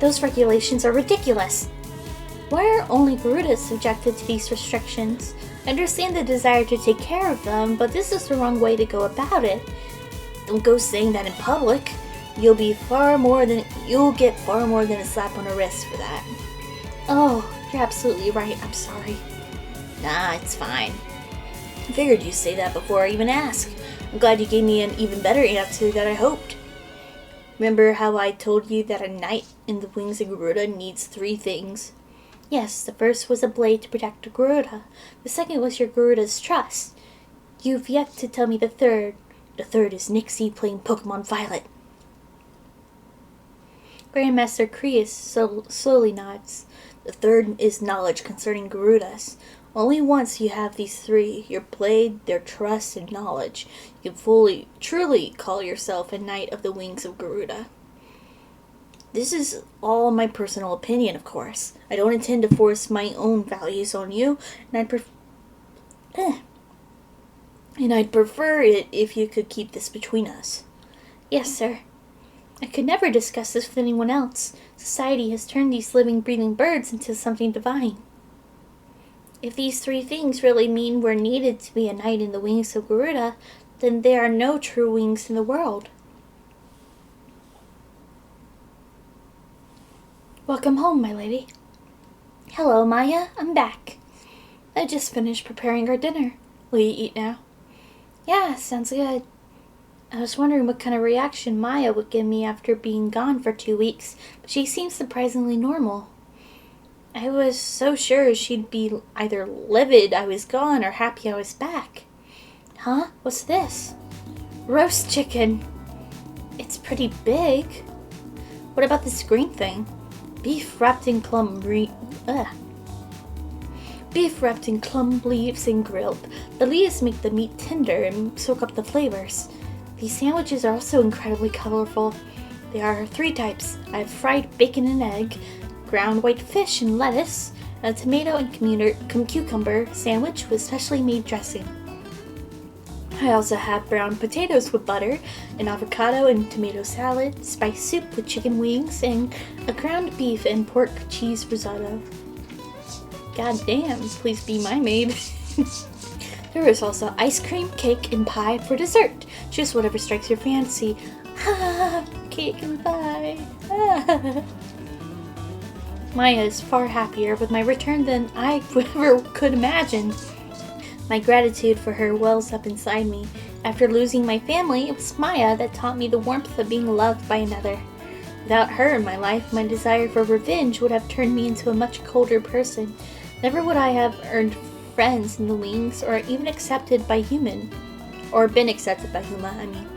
Those regulations are ridiculous. Why are only Garudas subjected to these restrictions? I understand the desire to take care of them, but this is the wrong way to go about it. Don't go saying that in public. You'll get far more than a slap on the wrist for that. Oh, you're absolutely right. I'm sorry. Nah, it's fine. I figured you'd say that before I even asked. I'm glad you gave me an even better answer than I hoped. Remember how I told you that a knight in the wings of Garuda needs 3 things? Yes, the first was a blade to protect a Garuda. The second was your Garuda's trust. You've yet to tell me the third. The third is Nixie playing Pokemon Violet. Grandmaster Crius slowly nods. The third is knowledge concerning Garudas. Only once you have these 3, your blade, their trust, and knowledge, you can truly call yourself a Knight of the Wings of Garuda. This is all my personal opinion, of course. I don't intend to force my own values on you, and I'd prefer it if you could keep this between us. Yes, sir. I could never discuss this with anyone else. Society has turned these living, breathing birds into something divine. If these 3 things really mean we're needed to be a knight in the wings of Garuda, then there are no true wings in the world. Welcome home, my lady. Hello, Maya. I'm back. I just finished preparing our dinner. Will you eat now? Yeah, sounds good. I was wondering what kind of reaction Maya would give me after being gone for 2 weeks, but she seems surprisingly normal. I was so sure she'd be either livid I was gone or happy I was back. Huh? What's this? Roast chicken. It's pretty big. What about this green thing? Beef wrapped in plum leaves and grilled. The leaves make the meat tender and soak up the flavors. These sandwiches are also incredibly colorful. There are 3 types. I have fried bacon and egg, ground white fish and lettuce, and a tomato and cucumber sandwich with specially made dressing. I also have brown potatoes with butter, an avocado and tomato salad, spice soup with chicken wings, and a ground beef and pork cheese risotto. God damn, please be my maid. There is also ice cream, cake, and pie for dessert. Choose whatever strikes your fancy. Ah, cake and pie. Ah. Maya is far happier with my return than I ever could imagine. My gratitude for her wells up inside me. After losing my family, it was Maya that taught me the warmth of being loved by another. Without her in my life, my desire for revenge would have turned me into a much colder person. Never would I have earned friends in the wings or even accepted by human. Or been accepted by Huma, I mean.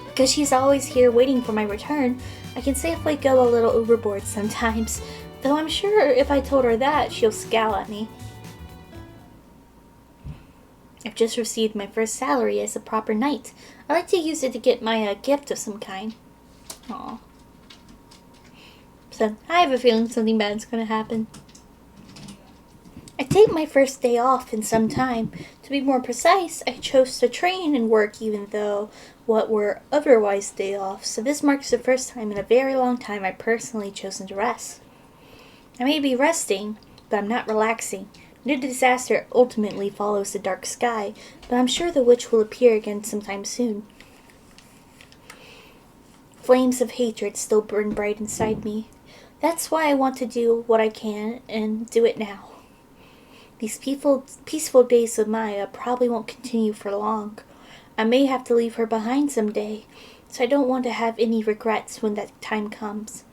Because she's always here waiting for my return, I can safely go a little overboard sometimes. Though I'm sure if I told her that, she'll scowl at me. I've just received my first salary as a proper knight. I like to use it to get my gift of some kind. Aw. So, I have a feeling something bad's gonna happen. I take my first day off in some time. To be more precise, I chose to train and work even though what were otherwise day off, so this marks the first time in a very long time I personally chosen to rest. I may be resting, but I'm not relaxing. No disaster ultimately follows the dark sky, but I'm sure the witch will appear again sometime soon. Flames of hatred still burn bright inside me. That's why I want to do what I can and do it now. These peaceful days of Maya probably won't continue for long. I may have to leave her behind someday, so I don't want to have any regrets when that time comes.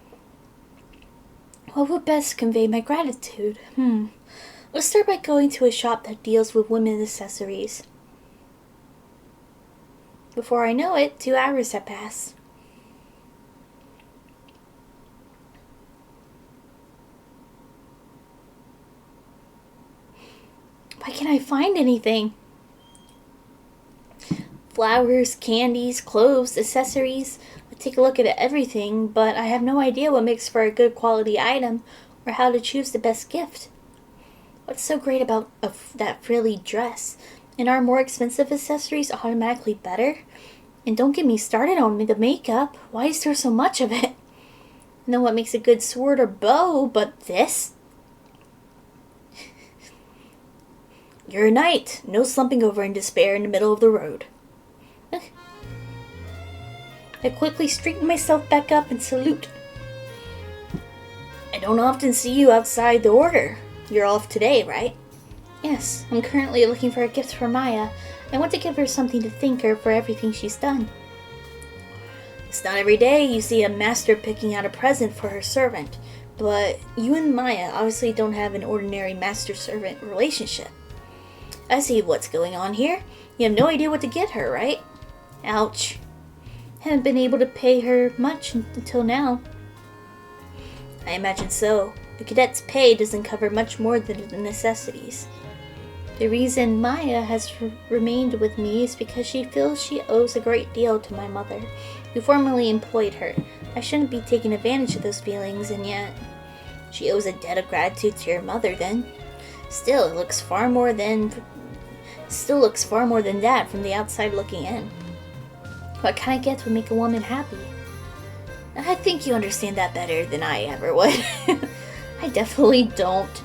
What would best convey my gratitude? Let's start by going to a shop that deals with women's accessories. Before I know it, 2 hours have passed. Why can't I find anything? Flowers, candies, clothes, accessories. I take a look at everything, but I have no idea what makes for a good quality item or how to choose the best gift. What's so great about that frilly dress? And are more expensive accessories automatically better? And don't get me started on the makeup. Why is there so much of it? I know what makes a good sword or bow, but this? You're a knight. No slumping over in despair in the middle of the road. I quickly straighten myself back up and salute. I don't often see you outside the order. You're off today, right? Yes, I'm currently looking for a gift for Maya. I want to give her something to thank her for everything she's done. It's not every day you see a master picking out a present for her servant, but you and Maya obviously don't have an ordinary master-servant relationship. I see what's going on here. You have no idea what to get her, right? Ouch. Haven't been able to pay her much until now. I imagine so. The cadet's pay doesn't cover much more than the necessities. The reason Maya has remained with me is because she feels she owes a great deal to my mother, who formerly employed her. I shouldn't be taking advantage of those feelings, and yet she owes a debt of gratitude to your mother then. Still, it looks far more than that from the outside looking in. What kind of gift would make a woman happy? I think you understand that better than I ever would. I definitely don't.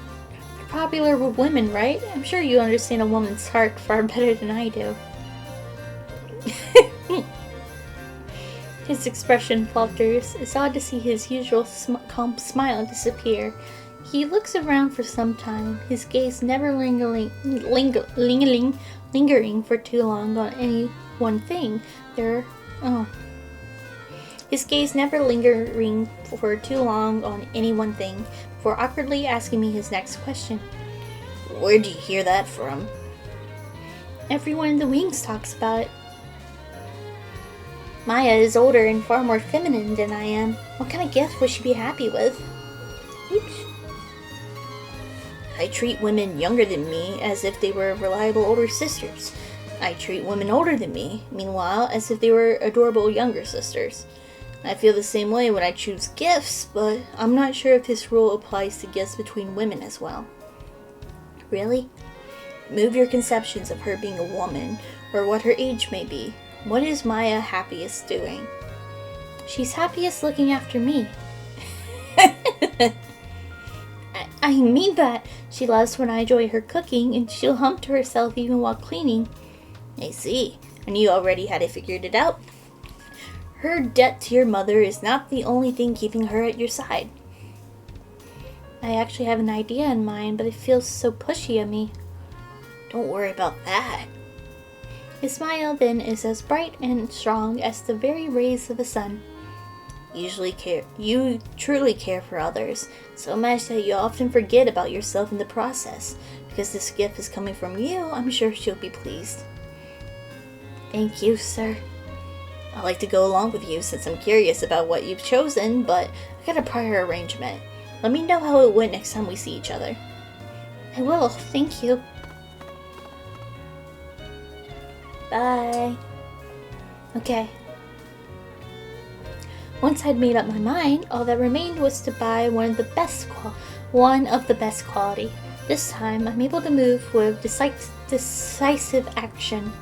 You're popular with women, right? I'm sure you understand a woman's heart far better than I do. His expression falters. It's odd to see his usual calm smile disappear. He looks around for some time, his gaze never lingering for too long on any one thing. His gaze never lingering for too long on any one thing, before awkwardly asking me his next question. Where'd you hear that from? Everyone in the wings talks about it. Maya is older and far more feminine than I am. What kind of gift would she be happy with? Oops. I treat women younger than me as if they were reliable older sisters. I treat women older than me, meanwhile, as if they were adorable younger sisters. I feel the same way when I choose gifts, but I'm not sure if this rule applies to gifts between women as well. Really? Move your conceptions of her being a woman, or what her age may be. What is Maya happiest doing? She's happiest looking after me. I mean that. She loves when I enjoy her cooking, and she'll hum to herself even while cleaning. I see. And you already had it figured it out? Her debt to your mother is not the only thing keeping her at your side. I actually have an idea in mind, but it feels so pushy of me. Don't worry about that. His smile then is as bright and strong as the very rays of the sun. You truly care for others, so much that you often forget about yourself in the process. Because this gift is coming from you, I'm sure she'll be pleased. Thank you, sir. I'd like to go along with you since I'm curious about what you've chosen, but I got a prior arrangement. Let me know how it went next time we see each other. I will, thank you. Bye. Okay. Once I'd made up my mind, all that remained was to buy one of the best quality. This time, I'm able to move with decisive action.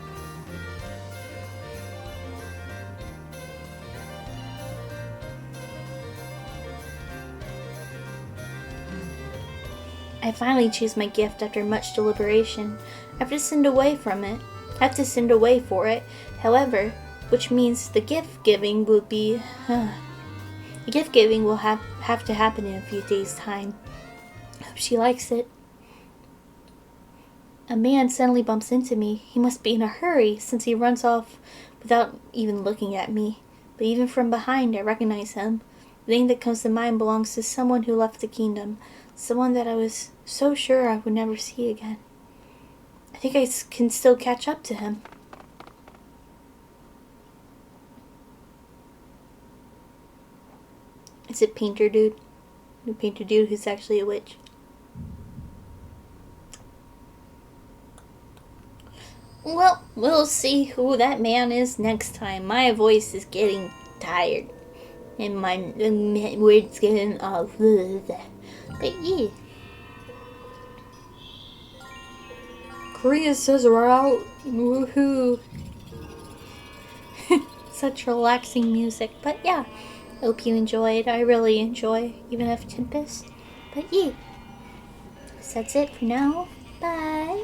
I finally choose my gift after much deliberation. I have to send away for it, however, which means the gift giving will have to happen in a few days' time. Hope she likes it. A man suddenly bumps into me. He must be in a hurry, since he runs off without even looking at me. But even from behind, I recognize him. The thing that comes to mind belongs to someone who left the kingdom. Someone that I was so sure I would never see again. I think I can still catch up to him. Is it Painter Dude? The Painter Dude who's actually a witch. Well, we'll see who that man is next time. My voice is getting tired. And my words getting all... But yeah. Crius says we're out. Woohoo. Such relaxing music. But yeah, hope you enjoyed. I really enjoy, even if Tempest. But yeah. So that's it for now. Bye.